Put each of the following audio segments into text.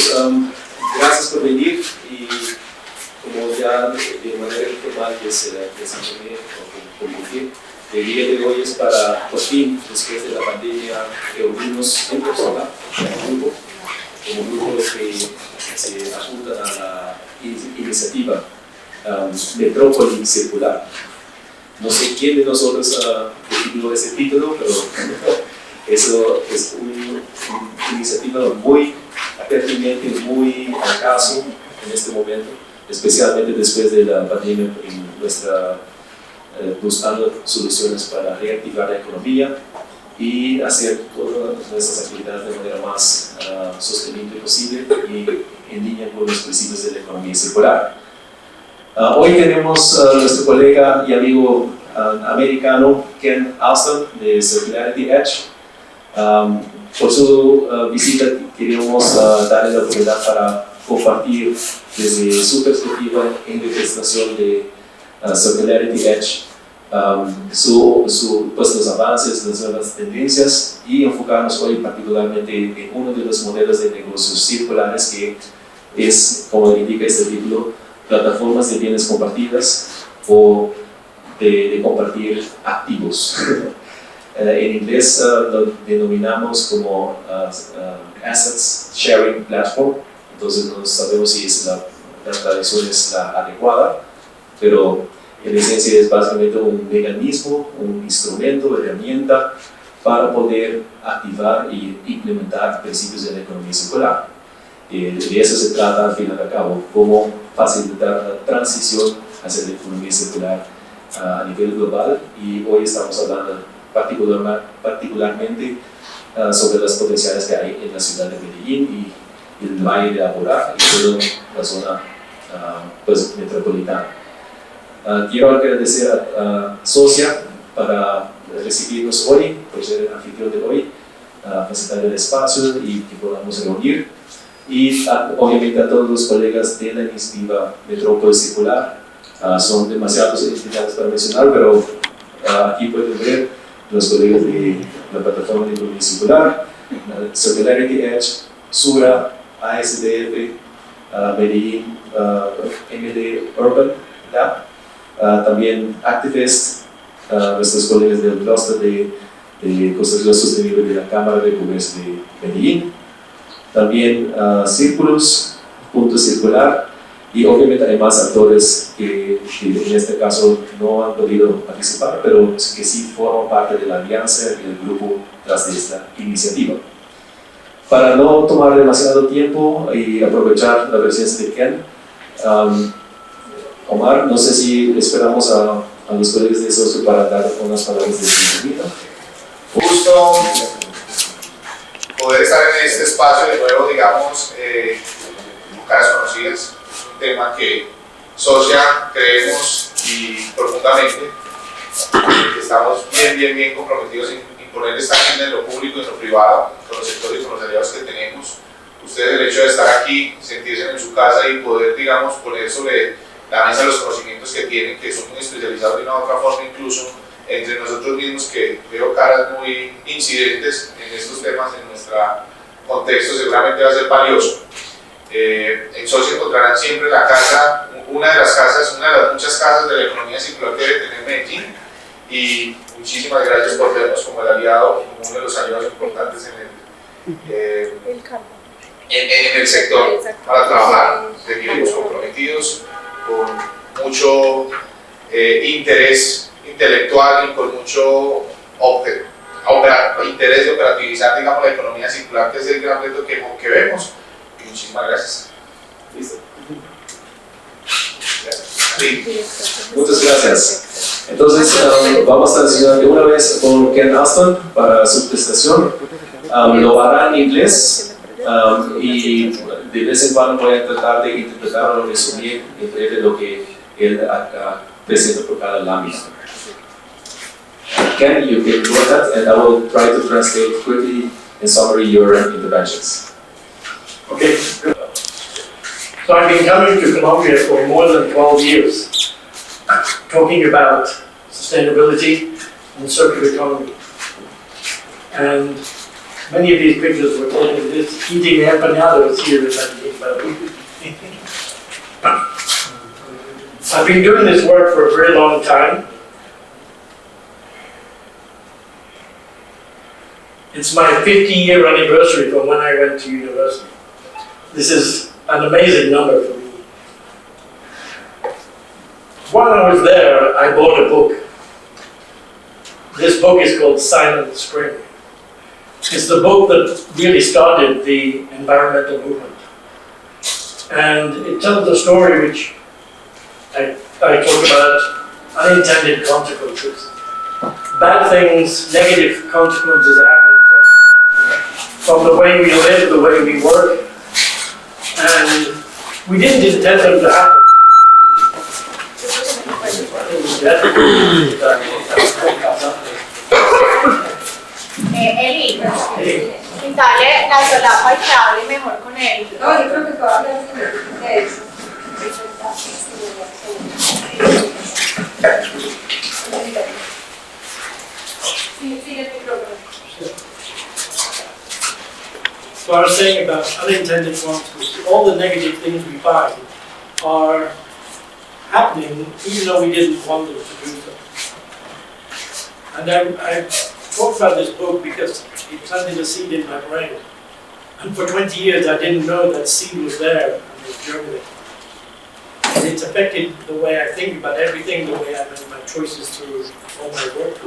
pues gracias por venir y como ya de manera informal que se informé o compartir, el día de hoy es para, por fin, después de la pandemia, reunirnos en persona, como grupo que se apunta a la iniciativa Metrópoli Circular. No sé quién de nosotros definió ese título, pero eso es una iniciativa muy pertinente, muy al caso en este momento, especialmente después de la pandemia, en buscando soluciones para reactivar la economía y hacer todas nuestras actividades de manera más sostenible posible y en línea con los principios de la economía circular. Hoy tenemos a nuestro colega y amigo americano Ken Alston de Circular Edge. Por su visita queríamos darle la oportunidad para compartir desde su perspectiva en representación de Circularity Edge pues los avances, las nuevas tendencias y enfocarnos hoy particularmente en uno de los modelos de negocios circulares que es, como indica este título, plataformas de bienes compartidas o de compartir activos. En inglés lo denominamos como Assets Sharing Platform, entonces no sabemos si la traducción es la adecuada, pero en esencia es básicamente un mecanismo, un instrumento, herramienta para poder activar y implementar principios de la economía circular. De eso se trata al fin y al cabo, cómo facilitar la transición hacia la economía circular a nivel global, y hoy estamos hablando particularmente sobre las potenciales que hay en la ciudad de Medellín y el Valle de Aburrá y toda la zona pues, metropolitana. Quiero agradecer a Socia para recibirnos hoy, por ser el anfitrión de hoy, facilitar el espacio y que podamos reunir. Y obviamente a todos los colegas de la iniciativa Metrópoli Circular. Son demasiados entidades para mencionar, pero aquí pueden ver los colegas de la plataforma de economía circular, Circularity Edge, SURA, ASDF, Medellín, MD Urban Lab, también Activist, nuestros colegas del cluster de construcción sostenible de la Cámara de Comercio de Medellín, también Círculos, Punto Circular, y obviamente hay más actores que en este caso no han podido participar, pero que sí forman parte de la alianza y del grupo tras de esta iniciativa. Para no tomar demasiado tiempo y aprovechar la presencia de Ken, Omar, no sé si esperamos a los colegas de socio para dar unas palabras de bienvenida. Gusto poder estar en este espacio de nuevo, digamos, con caras conocidas. Un tema que Socia creemos y profundamente estamos bien comprometidos en poner esta agenda en lo público y en lo privado, con los sectores y con los aliados que tenemos. Ustedes, el hecho de estar aquí, sentirse en su casa y poder, digamos, poner sobre la mesa los conocimientos que tienen, que son muy especializados de una u otra forma, incluso entre nosotros mismos, que veo caras muy incidentes en estos temas en nuestro contexto, seguramente va a ser valioso. En Socia encontrarán siempre la casa, una de las muchas casas de la economía circular que debe tener Medellín, y muchísimas gracias por vernos como el aliado, como uno de los aliados importantes en el sector para trabajar. Seguiremos comprometidos con mucho interés intelectual y con mucho interés de operativizar, digamos, la economía circular, que es el gran reto que vemos. Y muchísimas gracias. ¿Listo? Sí. Muchas gracias. Entonces, vamos a transicionar de una vez con Ken Alston para su presentación. Lo hará en inglés y de vez en cuando voy a tratar de interpretar o resumir en breve lo que él presenta por cada lámina. Ken, you can go ahead and I will try to translate quickly in summary your interventions. Okay. So I've been coming to Colombia for more than 12 years, talking about sustainability and circular economy. And Many of these pictures were taken just eating empanadas here in Mexico. I've been doing this work for a very long time. It's my 50-year anniversary from when I went to university. This is an amazing number for me. While I was there, I bought a book. This book is called Silent Spring. It's the book that really started the environmental movement. And it tells a story which I talk about unintended consequences. Bad things, negative consequences are happening from the way we live, the way we work. And we didn't intend them to happen. Eli, quítale la solapa y que hable mejor con él. No, yo creo que todavía de eso. Sí, el micrófono. So I was saying about unintended consequences. All the negative things we find are happening even though we didn't want them to do so. And I talked about this book because it planted a seed in my brain. And for 20 years I didn't know that seed was there and was germinating. And it's affected the way I think about everything, the way I make my choices through all my work.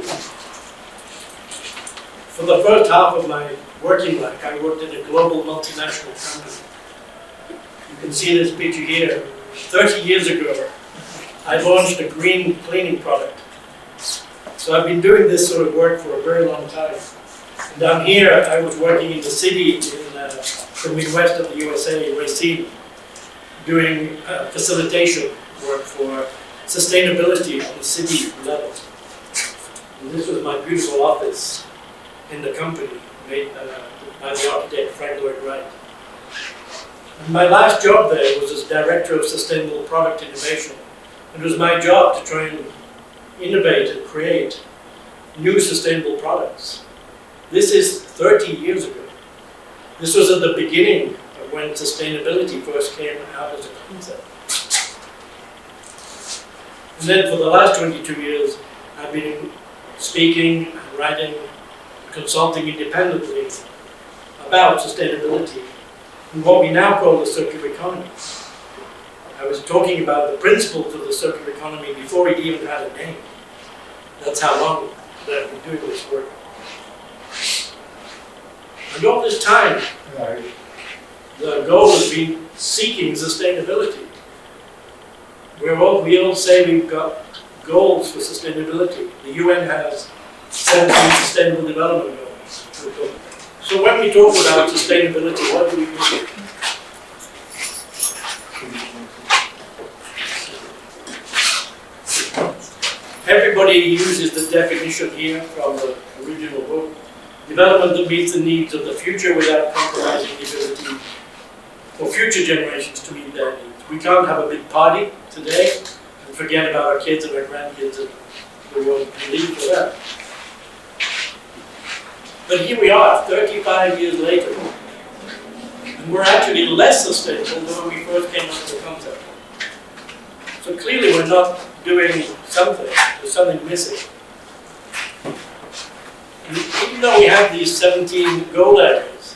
For the first half of my working life, I worked in a global multinational company. You can see this picture here. 30 years ago, I launched a green cleaning product. So I've been doing this sort of work for a very long time. And down here, I was working in the city in the Midwest of the USA, Racine, doing facilitation work for sustainability on the city level. And this was my beautiful office in the company, made by the architect Frank Lloyd Wright. And my last job there was as Director of Sustainable Product Innovation. It was my job to try and innovate and create new sustainable products. This is 30 years ago. This was at the beginning of when sustainability first came out as a concept. And then for the last 22 years, I've been speaking and writing, consulting independently about sustainability and what we now call the circular economy. I was talking about the principles of the circular economy before it even had a name. That's how long that I've been doing this work. And all this time, the goal has been seeking sustainability. We all say we've got goals for sustainability. The UN has 17 Sustainable Development Goals. So when we talk about sustainability, what do we mean? Everybody uses the definition here from the original book. Development that meets the needs of the future without compromising the ability for future generations to meet their needs. We can't have a big party today and forget about our kids and our grandkids and we won't leave for that. But here we are, 35 years later, and we're actually less sustainable than when we first came up with the concept. So clearly we're not doing something, there's something missing. And even though we have these 17 goal areas,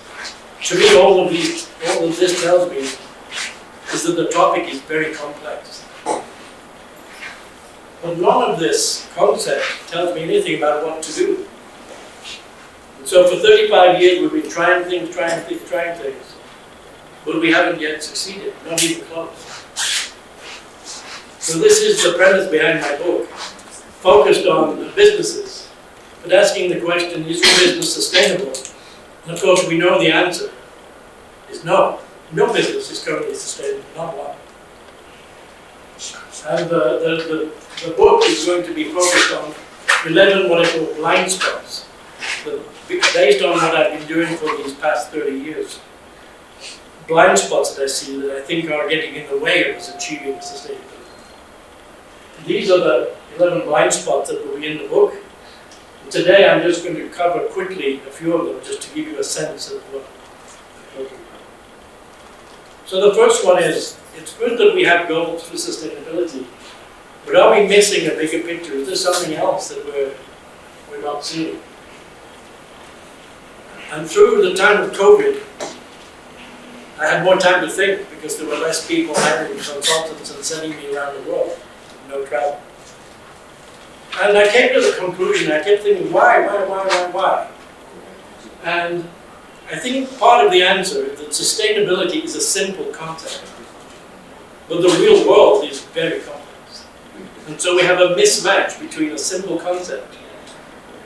to me all of this tells me is that the topic is very complex. But none of this concept tells me anything about what to do. And so for 35 years we've been trying things, but we haven't yet succeeded, not even close. So this is the premise behind my book, focused on the businesses, but asking the question, is your business sustainable? And of course we know the answer is no. No business is currently sustainable, not one. And the book is going to be focused on 11 what I call blind spots, based on what I've been doing for these past 30 years. Blind spots that I see that I think are getting in the way of us achieving sustainability. These are the 11 blind spots that will be in the book. Today I'm just going to cover quickly a few of them just to give you a sense of what I'm talking about. So the first one is, it's good that we have goals for sustainability, but are we missing a bigger picture? Is there something else that we're not seeing? And through the time of COVID, I had more time to think because there were less people hiring consultants and sending me around the world, no travel. And I came to the conclusion, I kept thinking, why? And I think part of the answer is that sustainability is a simple concept, but the real world is very complex. And so we have a mismatch between a simple concept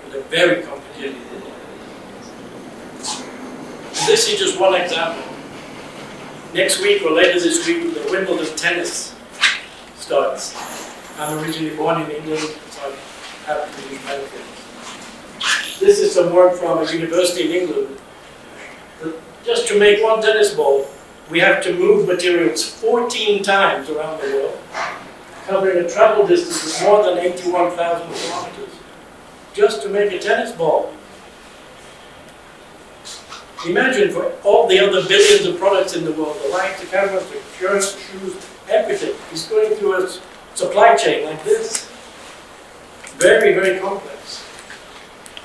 and a very complicated world. This is just one example. Next week or later this week, the Wimbledon tennis starts. I'm originally born in England, so I have to use benefits. This is some work from a university in England. Just to make one tennis ball, we have to move materials 14 times around the world, covering a travel distance of more than 81,000 kilometers, just to make a tennis ball. Imagine for all the other billions of products in the world, the lights, the cameras, the shirts, the shoes, everything is going through a supply chain like this. Very, very complex.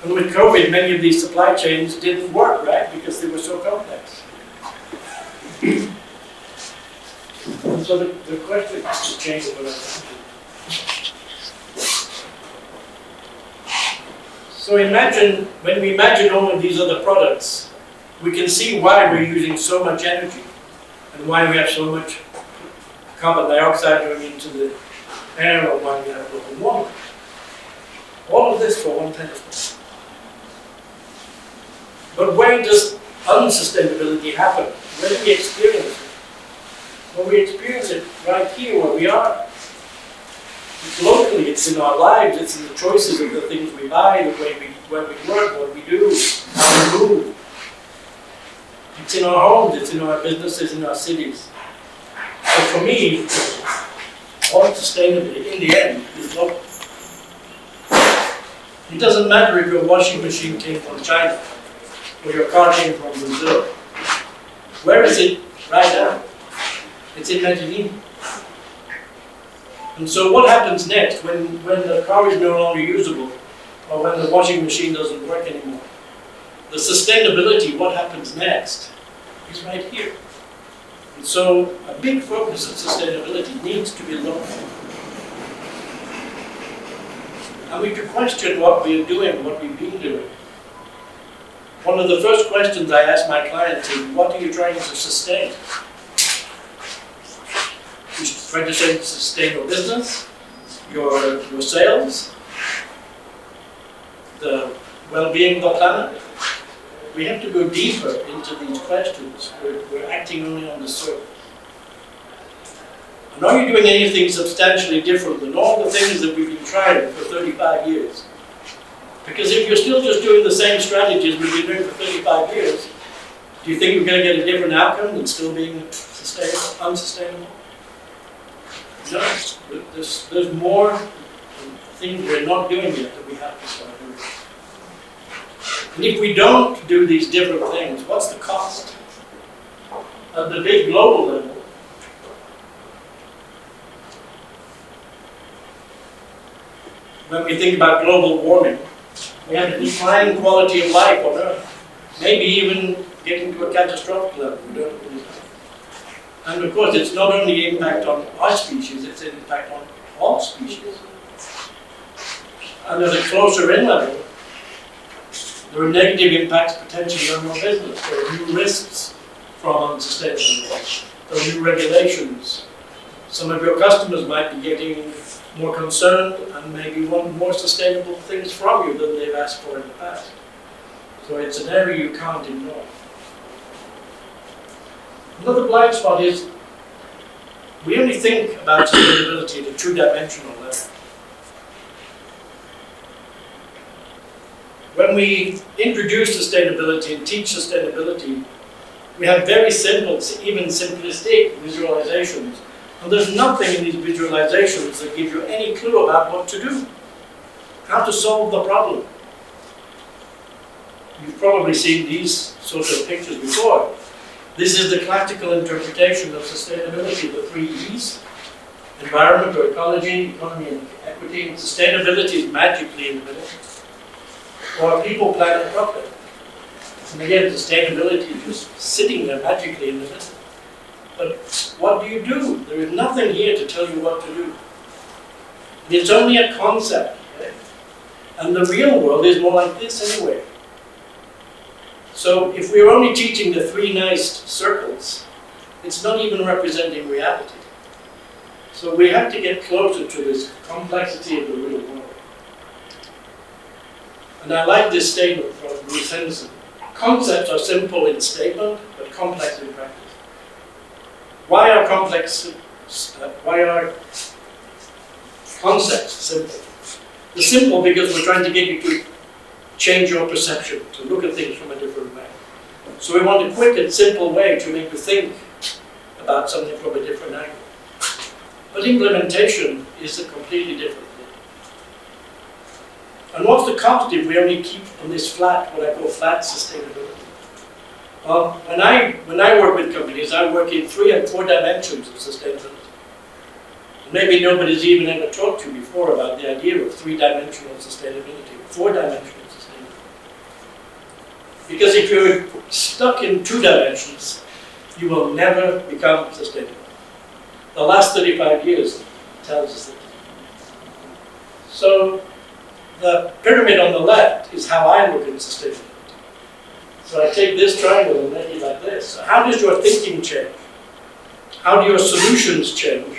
And with COVID, many of these supply chains didn't work, right? Because they were so complex. And so the question is changing what I'm thinking. So imagine, when we imagine all of these other products, we can see why we're using so much energy and why we have so much carbon dioxide going into the air or why we have global warming. All of this for one tennis ball. But where does unsustainability happen? Where do we experience it? Well, we experience it right here where we are. It's locally, it's in our lives, it's in the choices of the things we buy, the way where we work, what we do, how we move. It's in our homes, it's in our businesses, in our cities. So for me, all sustainability, in the end, is local. It doesn't matter if your washing machine came from China or your car came from Brazil. Where is it right now? It's in Medellin. And so what happens next when the car is no longer usable or when the washing machine doesn't work anymore? The sustainability, what happens next, is right here. And so a big focus of sustainability needs to be local. And we could question what we're doing, what we've been doing. One of the first questions I ask my clients is, what are you trying to sustain? You trying to sustain your business, your sales, the well-being of the planet? We have to go deeper into these questions. We're acting only on the surface. And are you doing anything substantially different than all the things that we've been trying for 35 years? Because if you're still just doing the same strategies we've been doing for 35 years, do you think we're going to get a different outcome than still being unsustainable? No. There's more things we're not doing yet that we have to start doing. And if we don't do these different things, what's the cost? At the big global level, when we think about global warming, we have a declining quality of life on Earth, maybe even getting to a catastrophic level. We don't really know. And of course, it's not only impact on our species, it's an impact on all species. And at a closer in level, there are negative impacts potentially on your business. There are new risks from unsustainability. There are new regulations. Some of your customers might be getting more concerned and maybe want more sustainable things from you than they've asked for in the past. So it's an area you can't ignore. Another blind spot is we only think about sustainability at a two-dimensional level. When we introduce sustainability and teach sustainability, we have very simple, even simplistic visualizations. And there's nothing in these visualizations that give you any clue about what to do, how to solve the problem. You've probably seen these sort of pictures before. This is the classical interpretation of sustainability, the 3 E's: environment or ecology, economy and equity. And sustainability is magically in the middle. Or people, planet, profit. And again, sustainability is just sitting there magically in the middle. But what do you do? There is nothing here to tell you what to do. It's only a concept. Okay? And the real world is more like this anyway. So if we're only teaching the 3 nice circles, it's not even representing reality. So we have to get closer to this complexity of the real world. And I like this statement from Bruce Henderson. Concepts are simple in statement, but complex in practice. Why are concepts simple? They're simple because we're trying to get you to change your perception, to look at things from a different way. So we want a quick and simple way to make you think about something from a different angle. But implementation is a completely different thing. And what's the cost if we only keep on this flat, what I call flat sustainability? Well, when I work with companies, I work in 3 and 4 dimensions of sustainability. Maybe nobody's even ever talked to you before about the idea of 3-dimensional sustainability, 4-dimensional sustainability. Because if you're stuck in 2 dimensions, you will never become sustainable. The last 35 years tells us that. So the pyramid on the left is how I look at sustainability. So I take this triangle and make it like this. So how does your thinking change? How do your solutions change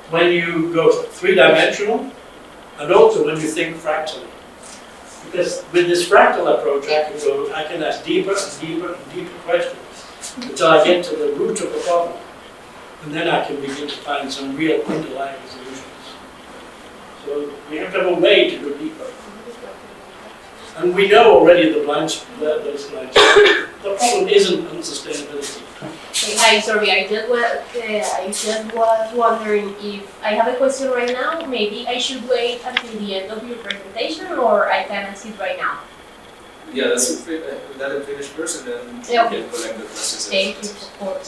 when you go 3-dimensional and also when you think fractally? Because with this fractal approach, I can ask deeper and deeper and deeper questions until I get to the root of the problem. And then I can begin to find some real underlying solutions. So we have to have a way to go deeper. And we know already those blind spots. The problem isn't unsustainability. Hi, sorry, I just was wondering if I have a question right now. Maybe I should wait until the end of your presentation, or I can ask it right now. Yeah, let it finish first, and then Yeah, we can collect the questions. Thank you, of course.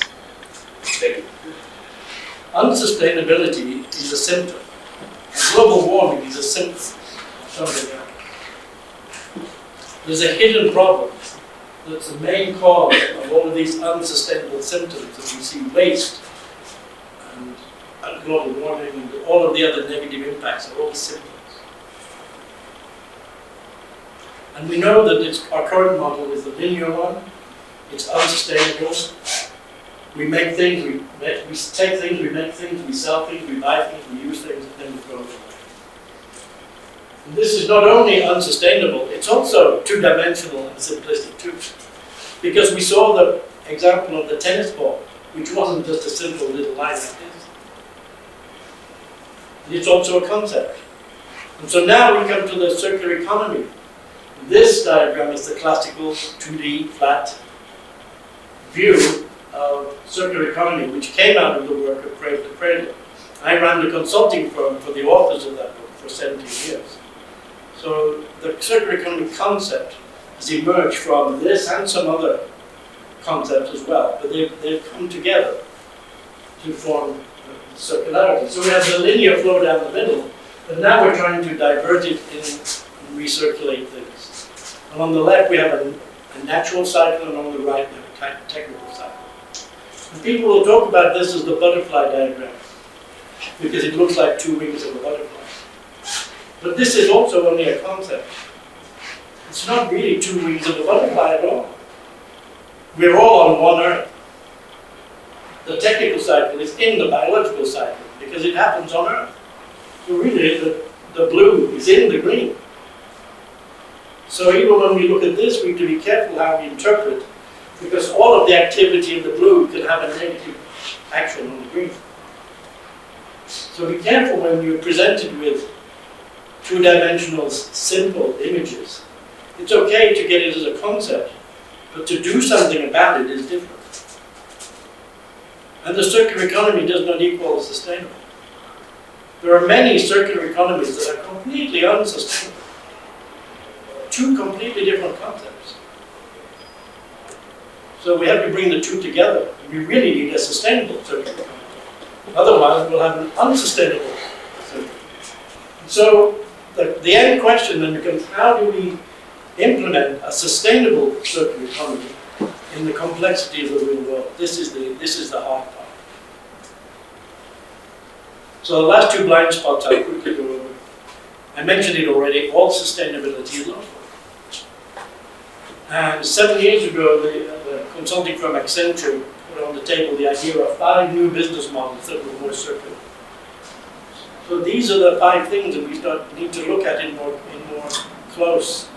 Thank you. Unsustainability is a symptom. Global warming is a symptom of something else. There's a hidden problem that's the main cause of all of these unsustainable symptoms that we see: waste and global warming and all of the other negative impacts are all symptoms. And we know that our current model is the linear one. It's unsustainable. We make things, we take things, we make things, we sell things, we buy things, we use things, and then we throw them away. And this is not only unsustainable, it's also 2-dimensional and simplistic too. Because we saw the example of the tennis ball, which wasn't just a simple little line like this. It's also a concept. And so now we come to the circular economy. This diagram is the classical 2D flat view of circular economy, which came out of the work of Craig de Prada. I ran the consulting firm for the authors of that book for 17 years. So the circular economy concept has emerged from this and some other concepts as well, but they've come together to form circularity. So we have the linear flow down the middle, but now we're trying to divert it and recirculate things. And on the left we have a natural cycle, and on the right we have a technical cycle. And people will talk about this as the butterfly diagram, because it looks like 2 wings of a butterfly. But this is also only a concept. It's not really 2 wings of a butterfly at all. We're all on one Earth. The technical cycle is in the biological cycle, because it happens on Earth. So really, the blue is in the green. So even when we look at this, we have to be careful how we interpret, because all of the activity in the blue can have a negative action on the green. So be careful when you're presented with 2-dimensional simple images. It's okay to get it as a concept, but to do something about it is different. And the circular economy does not equal sustainable. There are many circular economies that are completely unsustainable. 2 completely different concepts. So we have to bring the two together. We really need a sustainable circular economy. Otherwise, we'll have an unsustainable circular. So the end question then becomes, how do we implement a sustainable circular economy in the complexity of the real world? This is the hard part. So the last two blind spots I'll quickly go over. I mentioned it already, all sustainability is local. And 7 years ago, the consulting firm Accenture put on the table the idea of 5 new business models that were more circular. So these are the 5 things that we need to look at in more close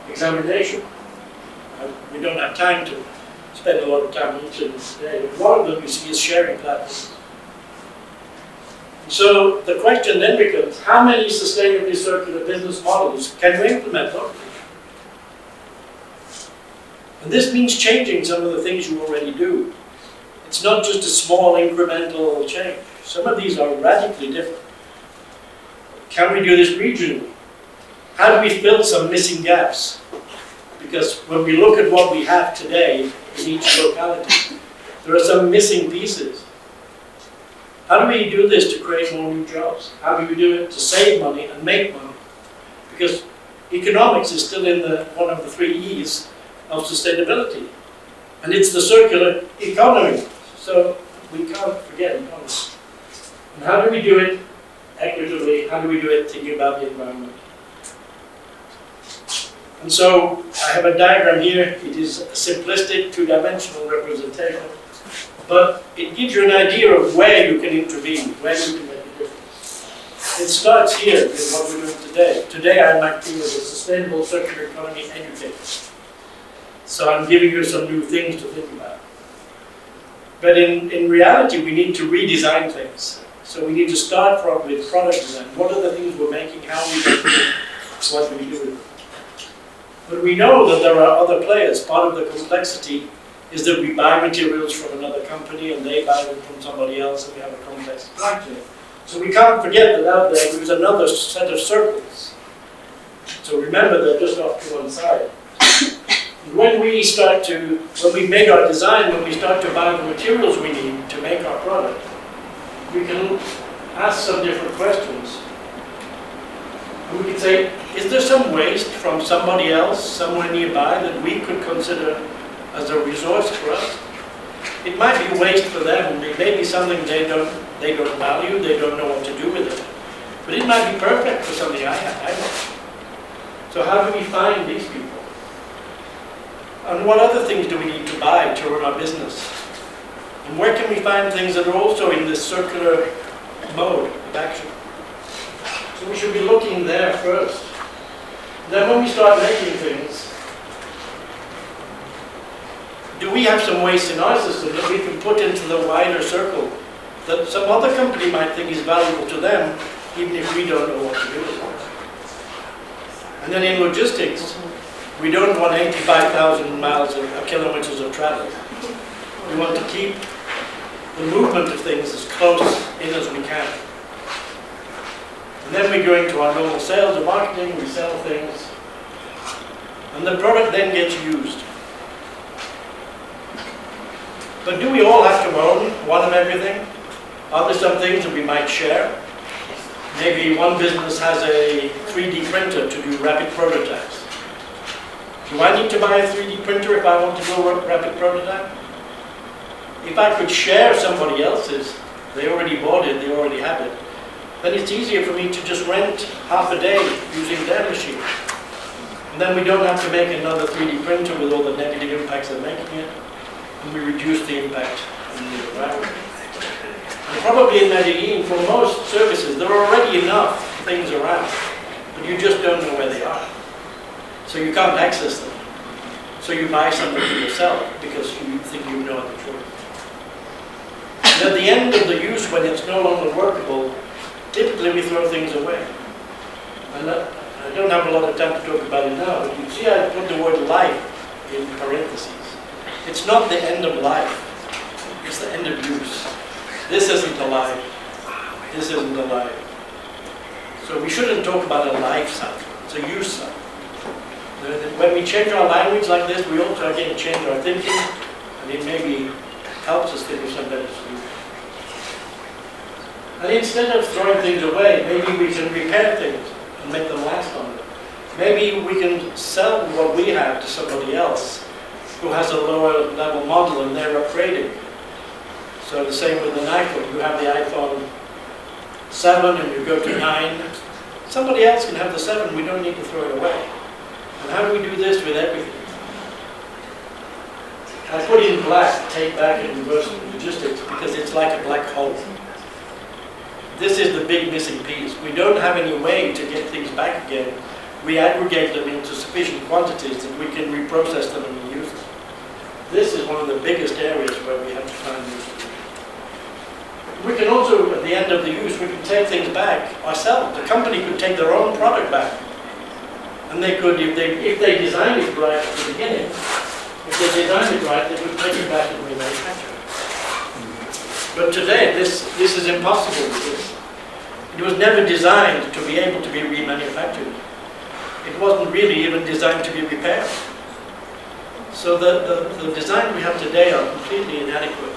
examination. We don't have time to spend a lot of time on each of these today. One of them you see is sharing platforms. So the question then becomes, how many sustainably circular business models can we implement locally? And this means changing some of the things you already do. It's not just a small incremental change. Some of these are radically different. Can we do this regionally? How do we fill some missing gaps? Because when we look at what we have today in each locality, there are some missing pieces. How do we do this to create more new jobs? How do we do it to save money and make money? Because economics is still in one of the 3 E's of sustainability. And it's the circular economy. So we can't forget it. And how do we do it equitably? How do we do it thinking about the environment? And so I have a diagram here. It is a simplistic 2-dimensional representation. But it gives you an idea of where you can intervene, where you can make a difference. It starts here with what we're doing today. Today I'm acting as a sustainable circular economy educator. So I'm giving you some new things to think about. But in reality, we need to redesign things. So we need to start with product design. What are the things we're making? How are we making it? What do we do with it? But we know that there are other players. Part of the complexity is that we buy materials from another company and they buy them from somebody else and we have a complex supply chain. So we can't forget that out there is another set of circles. So remember, they're just off to one side. When we make our design, when we start to buy the materials we need to make our product, we can ask some different questions. And we can say, is there some waste from somebody else, somewhere nearby, that we could consider as a resource for us? It might be waste for them, it may be something they don't value, they don't know what to do with it. But it might be perfect for something I want. So how do we find these people? And what other things do we need to buy to run our business? And where can we find things that are also in this circular mode of action? So we should be looking there first. Then when we start making things, do we have some waste in our system that we can put into the wider circle that some other company might think is valuable to them, even if we don't know what to do with it? And then in logistics, we don't want 85,000 miles or kilometers of travel. We want to keep the movement of things as close in as we can. And then we go into our normal sales and marketing, we sell things, and the product then gets used. But do we all have to own one of everything? Are there some things that we might share? Maybe one business has a 3D printer to do rapid prototypes. Do I need to buy a 3D printer if I want to do a rapid prototype? If I could share somebody else's, they already bought it, they already have it, then it's easier for me to just rent half a day using their machine. And then we don't have to make another 3D printer with all the negative impacts of making it, and we reduce the impact on the environment. And probably in Medellin, for most services, there are already enough things around, but you just don't know where they are. So you can't access them. So you buy something for yourself because you think you know the truth. And at the end of the use, when it's no longer workable, typically we throw things away. And I don't have a lot of time to talk about it now, but you see I put the word life in parentheses. It's not the end of life, it's the end of use. This isn't alive. This isn't alive. So we shouldn't talk about a life cycle, it's a use cycle. When we change our language like this, we also again change our thinking, and it maybe helps us think of some better solutions. And instead of throwing things away, maybe we can repair things and make them last longer. Maybe we can sell what we have to somebody else who has a lower level model and they're upgrading. So the same with an iPhone. You have the iPhone 7 and you go to 9. Somebody else can have the 7, we don't need to throw it away. And how do we do this with everything? I put in black, take back and reverse logistics, because it's like a black hole. This is the big missing piece. We don't have any way to get things back again. We aggregate them into sufficient quantities that we can reprocess them and reuse them. This is one of the biggest areas where we have to find new solutions. We can also, at the end of the use, we can take things back ourselves. The company could take their own product back. And they could, if they designed it right at the beginning, if they designed it right, they would take it back and remanufacture it. But today, this is impossible with this. It was never designed to be able to be remanufactured. It wasn't really even designed to be repaired. So the design we have today are completely inadequate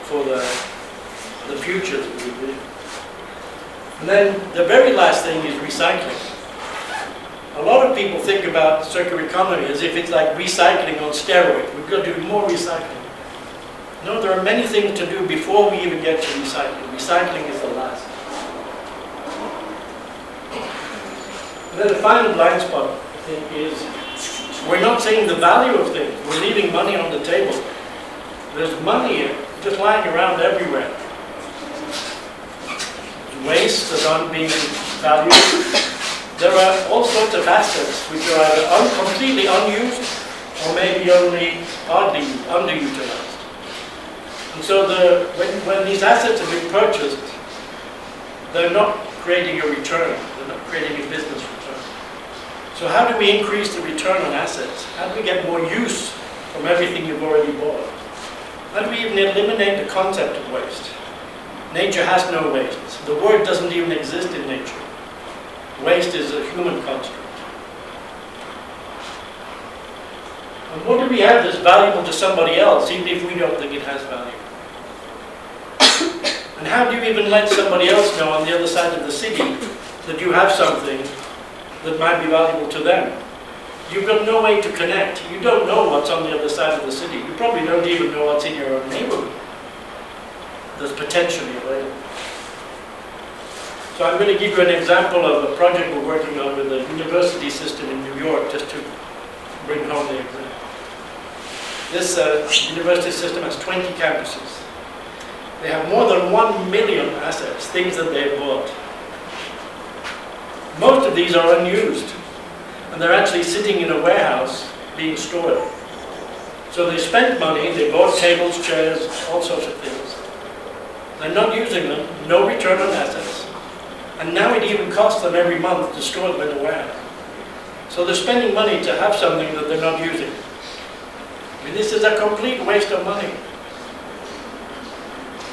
for the future that we live in. And then the very last thing is recycling. A lot of people think about circular economy as if it's like recycling on steroids. We've got to do more recycling. No, there are many things to do before we even get to recycling. Recycling is the last. And then the final blind spot, I think, is we're not seeing the value of things. We're leaving money on the table. There's money just lying around everywhere. Waste that aren't being valued. There are all sorts of assets which are either completely unused or maybe only hardly underutilized. And so when these assets have been purchased, they're not creating a return. They're not creating a business return. So how do we increase the return on assets? How do we get more use from everything you've already bought? How do we even eliminate the concept of waste? Nature has no waste. The word doesn't even exist in nature. Waste is a human construct. And what do we have that's valuable to somebody else, even if we don't think it has value? And how do you even let somebody else know on the other side of the city that you have something that might be valuable to them? You've got no way to connect. You don't know what's on the other side of the city. You probably don't even know what's in your own neighborhood that's potentially available. So I'm going to give you an example of a project we're working on with the university system in New York, just to bring home the example. This university system has 20 campuses. They have more than 1 million assets, things that they've bought. Most of these are unused, and they're actually sitting in a warehouse being stored. So they spent money, they bought tables, chairs, all sorts of things. They're not using them, no return on assets. And now it even costs them every month to store them in a warehouse. So they're spending money to have something that they're not using. I mean, this is a complete waste of money.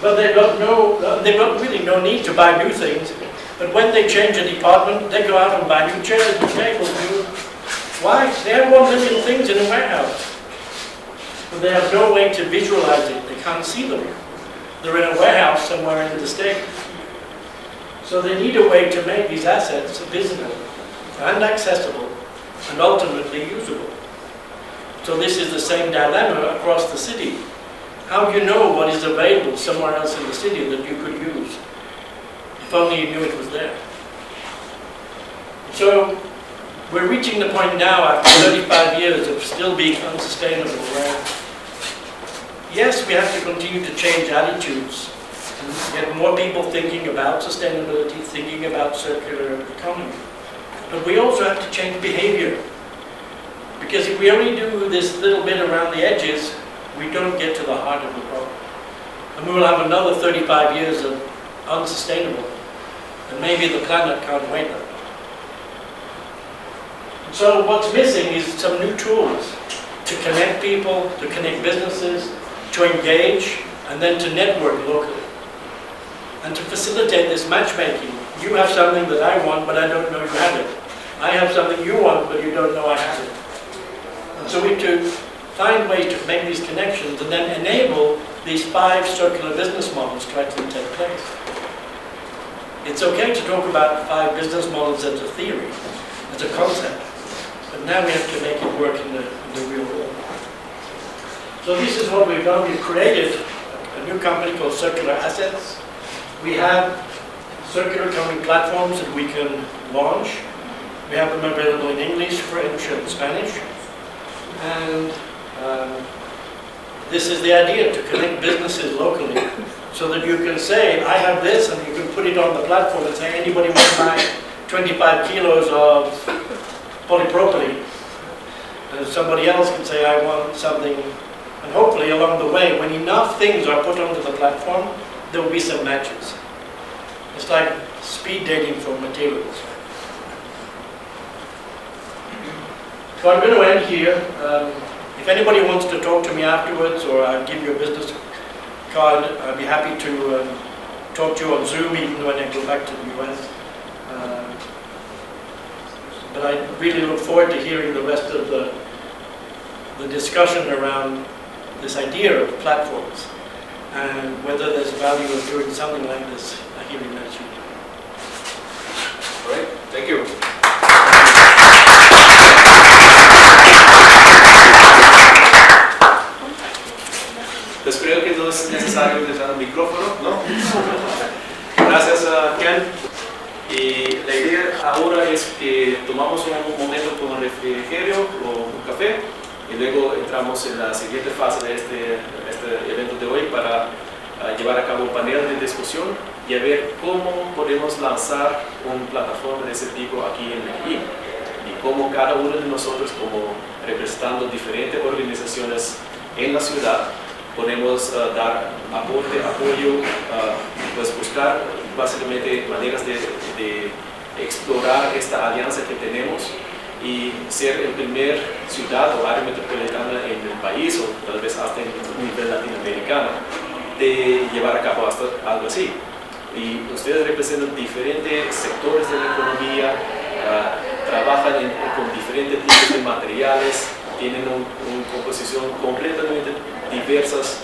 But they've got really no need to buy new things. But when they change a department, they go out and buy new chairs, new tables, new... Why? They have 1 million things in a warehouse. But they have no way to visualize it. They can't see them. They're in a warehouse somewhere in the state. So they need a way to make these assets visible and accessible and ultimately usable. So this is the same dilemma across the city. How do you know what is available somewhere else in the city that you could use? If only you knew it was there. So we're reaching the point now after 35 years of still being unsustainable, where yes, we have to continue to change attitudes and get more people thinking about sustainability, thinking about circular economy. But we also have to change behavior. Because if we only do this little bit around the edges, we don't get to the heart of the problem. And we will have another 35 years of unsustainable. And maybe the planet can't wait that. So what's missing is some new tools to connect people, to connect businesses, to engage, and then to network locally. And to facilitate this matchmaking. You have something that I want, but I don't know you have it. I have something you want, but you don't know I have it. And so we have to find ways to make these connections and then enable these 5 circular business models to actually take place. It's okay to talk about 5 business models as a theory, as a concept, but now we have to make it work in the real world. So this is what we've done. We've created a new company called Circular Assets. We have circular economy platforms that we can launch. We have them available in English, French, and Spanish. And this is the idea, to connect businesses locally so that you can say, I have this, and you can put it on the platform and say, anybody want to buy 25 kilos of polypropylene? And somebody else can say, I want something. And hopefully along the way, when enough things are put onto the platform, there will be some matches. It's like speed dating for materials. So I'm going to end here. If anybody wants to talk to me afterwards, or I'll give you a business card, I'd be happy to talk to you on Zoom even when I go back to the US. But I really look forward to hearing the rest of the discussion around this idea of platforms and whether there's value of doing something like this here in Medellin. All right, thank you. Pues creo que no es necesario utilizar un micrófono, ¿no? Gracias a Ken. Y la idea ahora es que tomamos un momento con un refrigerio o un café y luego entramos en la siguiente fase de este evento de hoy para llevar a cabo un panel de discusión y a ver cómo podemos lanzar una plataforma de ese tipo aquí en Medellín y cómo cada uno de nosotros, como representando diferentes organizaciones en la ciudad, podemos dar apoyo, pues buscar básicamente maneras de explorar esta alianza que tenemos y ser el primer ciudad o área metropolitana en el país o tal vez hasta en un nivel latinoamericano de llevar a cabo hasta algo así. Y ustedes representan diferentes sectores de la economía, trabajan con diferentes tipos de materiales, tienen una composición completamente diversas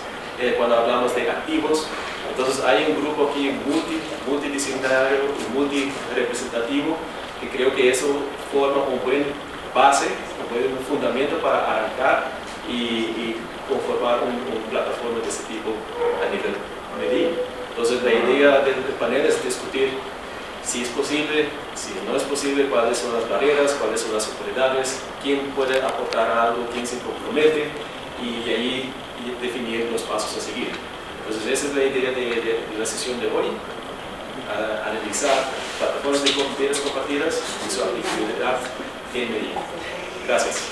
cuando hablamos de activos. Entonces hay un grupo aquí multidisciplinario y multirepresentativo que creo que eso forma un buen base, un buen fundamento para arrancar y conformar una plataforma de ese tipo a nivel Medellín. Entonces la idea del panel es discutir si es posible, si no es posible, cuáles son las barreras, cuáles son las oportunidades, quién puede aportar algo, quién se compromete y de ahí definir los pasos a seguir. Entonces esa es la idea de la sesión de hoy, analizar plataformas de bienes compartidas y su aplicabilidad en Medellín. Gracias.